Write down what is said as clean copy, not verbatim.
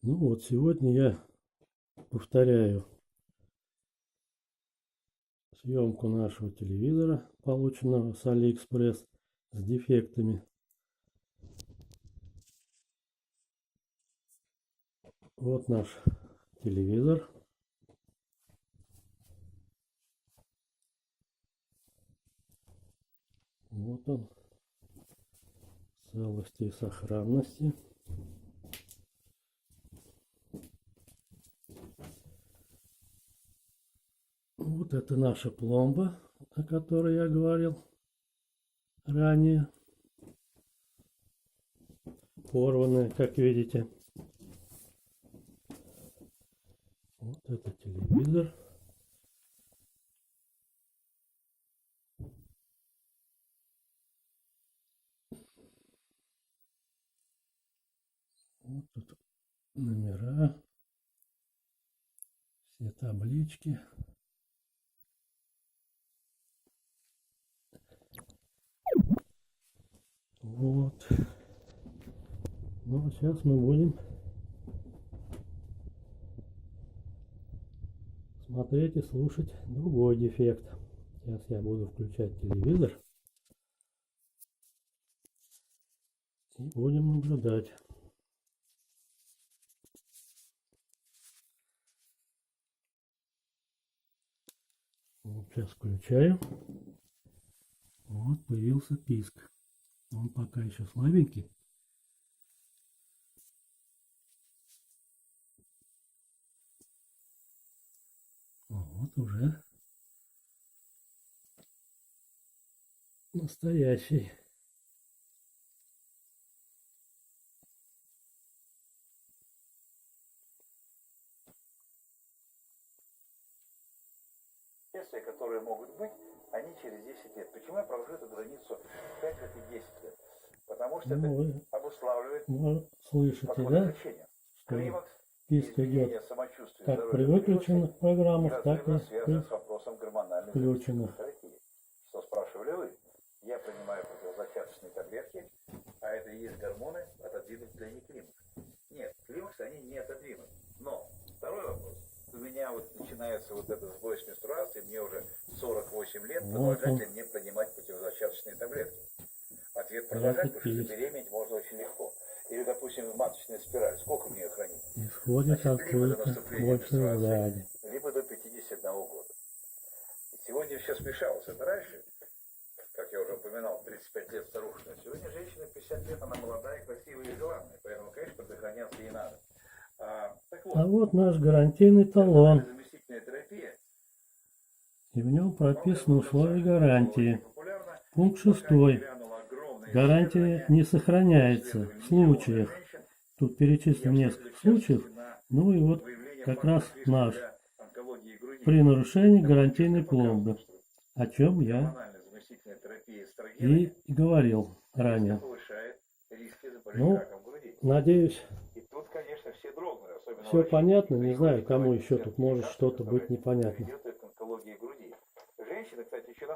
Ну вот, сегодня я повторяю съемку нашего телевизора, полученного с Алиэкспресс, с дефектами. Вот наш телевизор. Вот он, в целости и сохранности. Вот это наша пломба, о которой я говорил ранее. Порванная, как видите. Вот это телевизор. Вот тут номера, все таблички. Вот. Ну, сейчас мы будем смотреть и слушать другой дефект. Сейчас я буду включать телевизор и будем наблюдать. Вот сейчас включаю. Вот появился писк. Он пока еще слабенький. Вот уже настоящий. Действия, которые могут быть, они через 10 лет. Почему я провожу эту границу 5 лет и 10 лет? Потому что это обуславливает Слышите, подход да? к лечению. Что Климакс, писк идет самочувствия, как при выключенных программах, так и связан с вопросом гормональной включенных. терапии. Что спрашивали вы? Я принимаю противозачаточные таблетки, а это и есть гормоны, отодвинуть для климакс. Нет, климакс они не отодвинут. Но второй вопрос. У меня вот начинается вот этот сбой с менструацией, мне уже 48 лет, продолжать ли мне принимать противозачаточные таблетки? Ответ продолжать, потому что беременеть можно очень легко. Или, допустим, маточная спираль, сколько мне ее хранить? Исходит откуда-то больше сзади. Либо до 51 года. И сегодня все смешалось. Это раньше, как я уже упоминал, 35 лет старушка. А сегодня женщина 50 лет, она молодая, красивая и желанная. Поэтому, конечно, предохраняться ей надо. А вот наш гарантийный талон. И в нем прописаны условия гарантии. Пункт 6. Гарантия не сохраняется в случаях. Тут перечислено несколько случаев. Ну и вот как раз наш. При нарушении гарантийной пломбы. О чем я и говорил ранее. Ну, надеюсь, все понятно. Не знаю, кому еще тут может что-то быть непонятно.